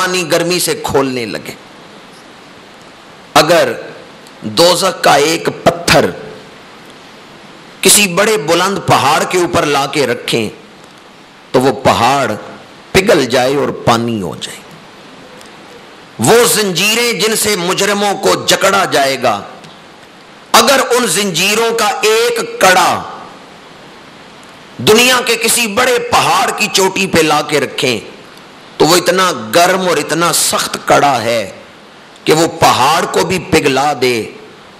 پانی گرمی سے کھولنے لگے۔ اگر دوزخ کا ایک پتھر کسی بڑے بلند پہاڑ کے اوپر لا کے رکھیں تو وہ پہاڑ پگھل جائے اور پانی ہو جائے۔ وہ زنجیریں جن سے مجرموں کو جکڑا جائے گا، اگر ان زنجیروں کا ایک کڑا دنیا کے کسی بڑے پہاڑ کی چوٹی پہ لا کے رکھیں تو وہ اتنا گرم اور اتنا سخت کڑا ہے کہ وہ پہاڑ کو بھی پگھلا دے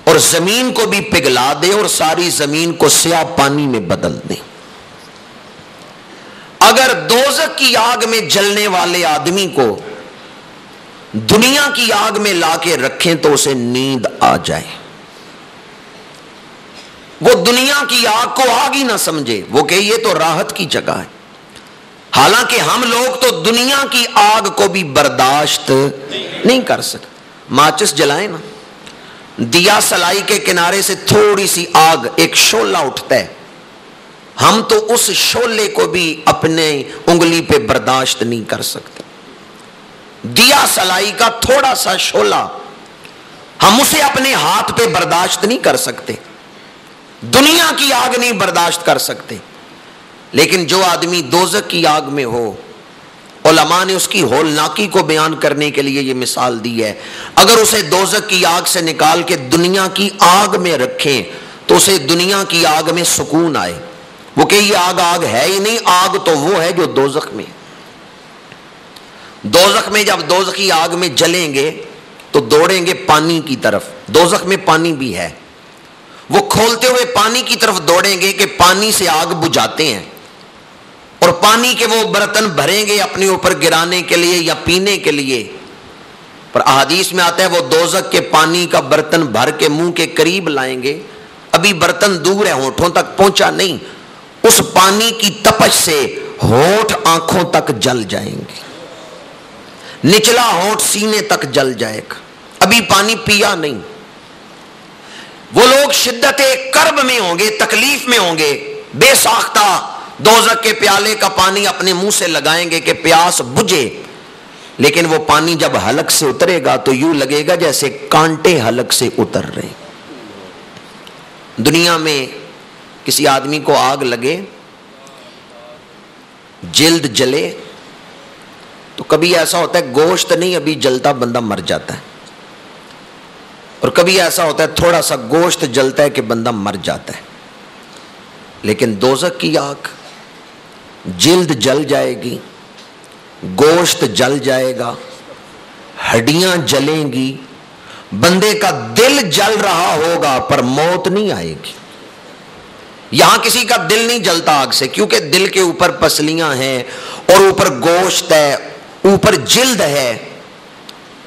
اور زمین کو بھی پگھلا دے اور ساری زمین کو سیاہ پانی میں بدل دے۔ اگر دوزخ کی آگ میں جلنے والے آدمی کو دنیا کی آگ میں لا کے رکھیں تو اسے نیند آ جائے، وہ دنیا کی آگ کو آگ ہی نہ سمجھے، وہ کہ یہ تو راحت کی جگہ ہے، حالانکہ ہم لوگ تو دنیا کی آگ کو بھی برداشت نہیں کر سکتے۔ ماچس جلائیں نا، دیا سلائی کے کنارے سے تھوڑی سی آگ، ایک شعلہ اٹھتا ہے، ہم تو اس شعلے کو بھی اپنے انگلی پہ برداشت نہیں کر سکتے۔ دیا سلائی کا تھوڑا سا شعلہ ہم اسے اپنے ہاتھ پہ برداشت نہیں کر سکتے، دنیا کی آگ نہیں برداشت کر سکتے۔ لیکن جو آدمی دوزخ کی آگ میں ہو، علماء نے اس کی ہولناکی کو بیان کرنے کے لیے یہ مثال دی ہے، اگر اسے دوزخ کی آگ سے نکال کے دنیا کی آگ میں رکھیں تو اسے دنیا کی آگ میں سکون آئے، وہ کہ یہ آگ ہے ہی نہیں، آگ تو وہ ہے جو دوزخ میں۔ دوزخ میں جب دوزخی آگ میں جلیں گے تو دوڑیں گے پانی کی طرف، دوزخ میں پانی بھی ہے، وہ کھولتے ہوئے پانی کی طرف دوڑیں گے کہ پانی سے آگ بجھاتے ہیں، اور پانی کے وہ برتن بھریں گے اپنے اوپر گرانے کے لیے یا پینے کے لیے، پر احادیث میں آتا ہے وہ دوزخ کے پانی کا برتن بھر کے منہ کے قریب لائیں گے، ابھی برتن دور ہے، ہونٹوں تک پہنچا نہیں، اس پانی کی تپش سے ہونٹ آنکھوں تک جل جائیں گے، نچلا ہونٹ سینے تک جل جائے گا، ابھی پانی پیا نہیں۔ وہ لوگ شدت کرب میں ہوں گے، تکلیف میں ہوں گے، بے ساختہ دوزخ کے پیالے کا پانی اپنے منہ سے لگائیں گے کہ پیاس بجھے، لیکن وہ پانی جب حلق سے اترے گا تو یوں لگے گا جیسے کانٹے حلق سے اتر رہے۔ دنیا میں کسی آدمی کو آگ لگے، جلد جلے تو کبھی ایسا ہوتا ہے گوشت نہیں ابھی جلتا، بندہ مر جاتا ہے، اور کبھی ایسا ہوتا ہے تھوڑا سا گوشت جلتا ہے کہ بندہ مر جاتا ہے۔ لیکن دوزخ کی آگ جلد جل جائے گی، گوشت جل جائے گا، ہڈیاں جلیں گی، بندے کا دل جل رہا ہوگا پر موت نہیں آئے گی۔ یہاں کسی کا دل نہیں جلتا آگ سے، کیونکہ دل کے اوپر پسلیاں ہیں اور اوپر گوشت ہے، اوپر جلد ہے،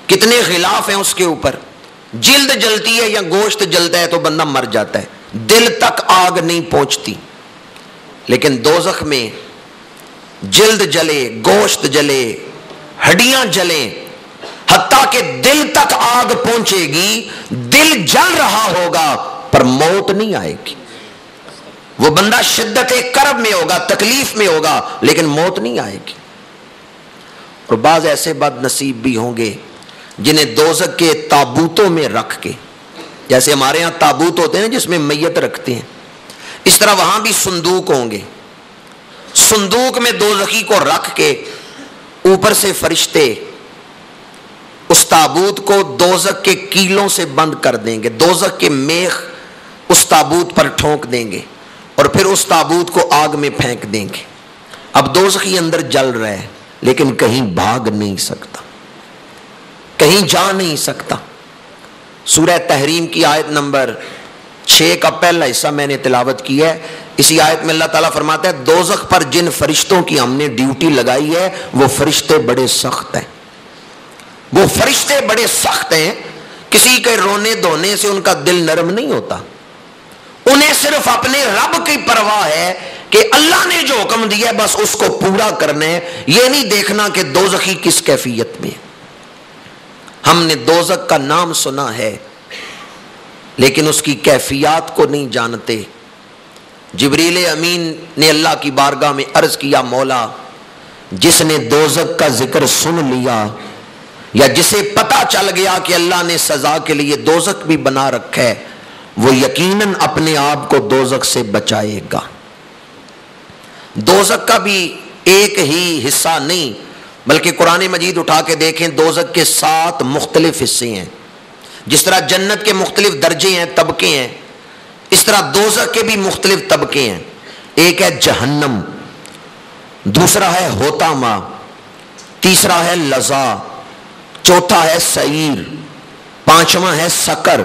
کتنے غلاف ہیں اس کے اوپر، جلد جلتی ہے یا گوشت جلتا ہے تو بندہ مر جاتا ہے، دل تک آگ نہیں پہنچتی۔ لیکن دوزخ میں جلد جلے، گوشت جلے، ہڈیاں جلیں، حتیٰ کہ دل تک آگ پہنچے گی، دل جل رہا ہوگا پر موت نہیں آئے گی۔ وہ بندہ شدت کرب میں ہوگا، تکلیف میں ہوگا، لیکن موت نہیں آئے گی۔ اور بعض ایسے بد نصیب بھی ہوں گے جنہیں دوزخ کے تابوتوں میں رکھ کے، جیسے ہمارے ہاں تابوت ہوتے ہیں جس میں میت رکھتے ہیں، اس طرح وہاں بھی صندوق ہوں گے، صندوق میں دوزخی کو رکھ کے اوپر سے فرشتے اس تابوت کو دوزخ کے کیلوں سے بند کر دیں گے، دوزخ کے میخ اس تابوت پر ٹھونک دیں گے اور پھر اس تابوت کو آگ میں پھینک دیں گے۔ اب دوزخی اندر جل رہا ہے لیکن کہیں بھاگ نہیں سکتا، کہیں جا نہیں سکتا۔ سورہ تحریم کی آیت نمبر 6 کا پہلا حصہ میں نے تلاوت کی ہے، اسی آیت میں اللہ تعالیٰ فرماتا ہے دوزخ پر جن فرشتوں کی ہم نے ڈیوٹی لگائی ہے وہ فرشتے بڑے سخت ہیں، وہ فرشتے بڑے سخت ہیں، کسی کے رونے دھونے سے ان کا دل نرم نہیں ہوتا، انہیں صرف اپنے رب کی پرواہ ہے کہ اللہ نے جو حکم دیا ہے بس اس کو پورا کرنا ہے، یہ نہیں دیکھنا کہ دوزخی کس کیفیت میں۔ ہم نے دوزخ کا نام سنا ہے لیکن اس کی کیفیات کو نہیں جانتے۔ جبریل امین نے اللہ کی بارگاہ میں عرض کیا، مولا جس نے دوزخ کا ذکر سن لیا یا جسے پتا چل گیا کہ اللہ نے سزا کے لیے دوزخ بھی بنا رکھا ہے، وہ یقیناً اپنے آپ کو دوزخ سے بچائے گا۔ دوزخ کا بھی ایک ہی حصہ نہیں، بلکہ قرآن مجید اٹھا کے دیکھیں دوزخ کے 7 مختلف حصے ہیں۔ جس طرح جنت کے مختلف درجے ہیں، طبقے ہیں، اس طرح دوزخ کے بھی مختلف طبقے ہیں۔ ایک ہے جہنم، دوسرا ہے حطامہ، تیسرا ہے لظا، چوتھا ہے سعیر، پانچواں ہے سقر،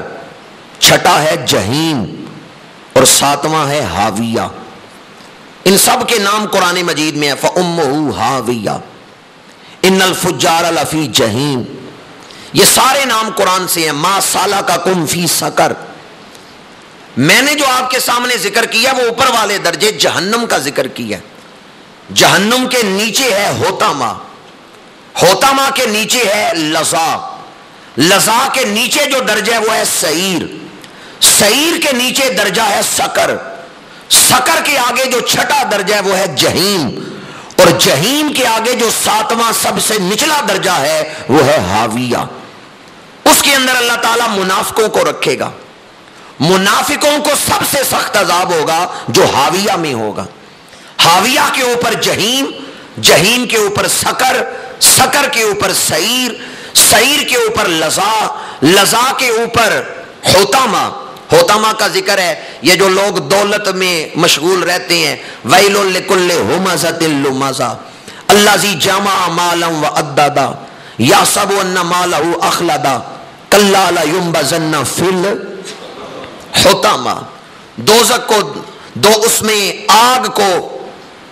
چھٹا ہے جہیم اور ساتواں ہے ہاویہ۔ ان سب کے نام قرآن مجید میں ہے، فَأُمُّهُ هَاوِيَةٌ إِنَّ الْفُجَّارَ لَفِي جَحِيمٍ۔ یہ سارے نام قرآن سے ہیں۔ مَا سَلَكَكُمْ فِي سَقَرَ، میں نے جو آپ کے سامنے ذکر کیا وہ اوپر والے درجے جہنم کا ذکر کیا۔ جہنم کے نیچے ہے حطامہ، حطامہ کے نیچے ہے لظا، لظا کے نیچے جو درجہ ہے وہ ہے سعیر، سعیر کے نیچے درجہ ہے سقر، سقر کے آگے جو چھٹا درجہ ہے وہ ہے جہیم، اور جہیم کے آگے جو 7واں سب سے نچلا درجہ ہے وہ ہے ہاویہ۔ اس کے اندر اللہ تعالیٰ منافقوں کو رکھے گا۔ منافقوں کو سب سے سخت عذاب ہوگا جو ہاویہ میں ہوگا۔ ہاویہ کے اوپر جہیم، جہیم کے اوپر سقر، سقر کے اوپر سعیر، سعیر کے اوپر لظا، لظا کے اوپر حطامہ۔ حطامہ کا ذکر ہے یہ جو لوگ دولت میں مشغول رہتے ہیں، ویل لکل ہمزۃ لمزہ الذی جمع مالا وعددا یحسب ان مالہ اخلدا کلا لینبذن فی الحطامہ۔ دوزخ کو اس میں آگ کو،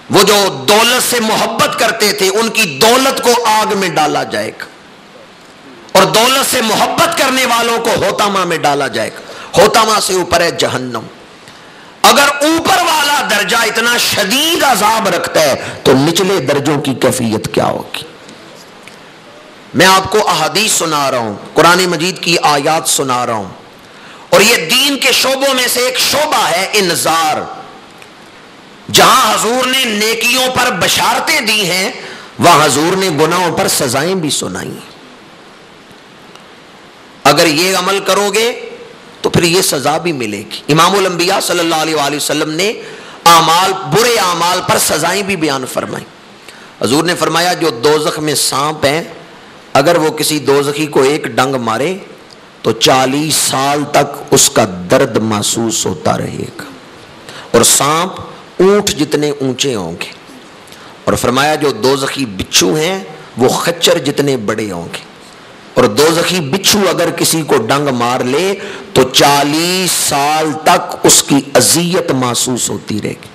وہ جو دولت سے محبت کرتے تھے ان کی دولت کو آگ میں ڈالا جائے گا، اور دولت سے محبت کرنے والوں کو حطامہ میں ڈالا جائے گا۔ حطامہ سے اوپر ہے جہنم۔ اگر اوپر والا درجہ اتنا شدید عذاب رکھتا ہے تو نچلے درجوں کی کیفیت کیا ہوگی؟ میں آپ کو احادیث سنا رہا ہوں، قرآن مجید کی آیات سنا رہا ہوں، اور یہ دین کے شعبوں میں سے ایک شعبہ ہے انذار۔ جہاں حضور نے نیکیوں پر بشارتیں دی ہیں وہاں حضور نے گناہوں پر سزائیں بھی سنائی ہیں۔ اگر یہ عمل کرو گے تو پھر یہ سزا بھی ملے گی۔ امام الانبیاء صلی اللہ علیہ وآلہ وسلم نے برے اعمال پر سزائیں بھی بیان فرمائیں۔ حضور نے فرمایا جو دوزخ میں سانپ ہیں، اگر وہ کسی دوزخی کو ایک ڈنگ مارے تو 40 سال تک اس کا درد محسوس ہوتا رہے گا، اور سانپ اونٹ جتنے اونچے ہوں گے، اور فرمایا جو دوزخی بچھو ہیں وہ خچر جتنے بڑے ہوں گے، اور دوزخی بچھو اگر کسی کو ڈنگ مار لے تو 40 سال تک اس کی اذیت محسوس ہوتی رہے گی۔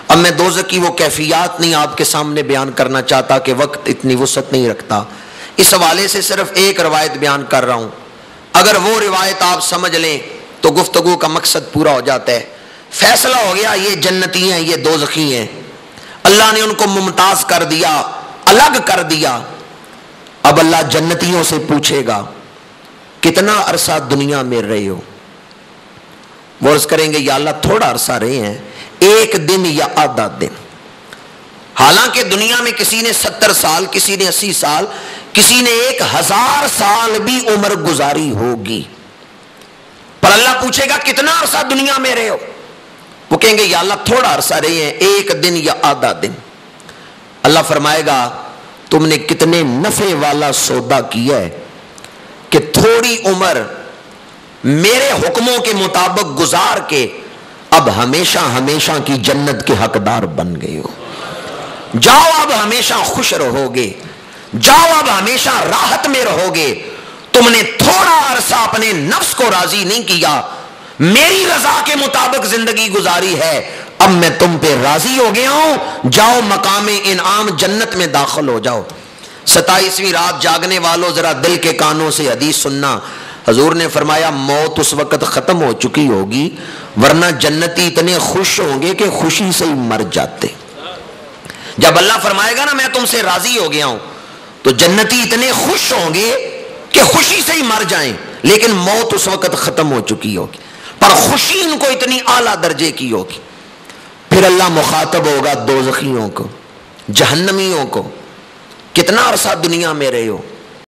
اب میں دوزخ کی وہ کیفیات نہیں آپ کے سامنے بیان کرنا چاہتا کہ وقت اتنی وسعت نہیں رکھتا، اس حوالے سے صرف ایک روایت بیان کر رہا ہوں۔ اگر وہ روایت آپ سمجھ لیں تو گفتگو کا مقصد پورا ہو جاتا ہے۔ فیصلہ ہو گیا یہ جنتی ہیں یہ دوزخی ہیں، اللہ نے ان کو ممتاز کر دیا، الگ کر دیا۔ اب اللہ جنتیوں سے پوچھے گا کتنا عرصہ دنیا میں رہے ہو؟ وہ عرض کریں گے یا اللہ تھوڑا عرصہ رہے ہیں، 1 دن یا آدھا دن۔ حالانکہ دنیا میں کسی نے 70 سال، کسی نے 80 سال، کسی نے 1000 سال بھی عمر گزاری ہوگی، پر اللہ پوچھے گا کتنا عرصہ دنیا میں رہے ہو؟ وہ کہیں گے یا اللہ تھوڑا عرصہ رہے ہیں، 1 دن یا آدھا دن۔ اللہ فرمائے گا تم نے کتنے نفع والا سودا کیا ہے کہ تھوڑی عمر میرے حکموں کے مطابق گزار کے اب ہمیشہ ہمیشہ کی جنت کے حقدار بن گئے ہو۔ جاؤ اب ہمیشہ خوش رہو گے، جاؤ اب ہمیشہ راحت میں رہو گے۔ تم نے تھوڑا عرصہ اپنے نفس کو راضی نہیں کیا، میری رضا کے مطابق زندگی گزاری ہے، اب میں تم پہ راضی ہو گیا ہوں، جاؤ مقام انعام جنت میں داخل ہو جاؤ۔ 27ویں رات جاگنے والوں ذرا دل کے کانوں سے حدیث سننا۔ حضور نے فرمایا موت اس وقت ختم ہو چکی ہوگی، ورنہ جنتی اتنے خوش ہوں گے کہ خوشی سے ہی مر جاتے۔ جب اللہ فرمائے گا نا میں تم سے راضی ہو گیا ہوں، تو جنتی اتنے خوش ہوں گے کہ خوشی سے ہی مر جائیں، لیکن موت اس وقت ختم ہو چکی ہوگی، پر خوشی ان کو اتنی اعلیٰ درجے کی ہوگی۔ پھر اللہ مخاطب ہوگا دوزخیوں کو، جہنمیوں کو، کتنا عرصہ دنیا میں رہے ہو؟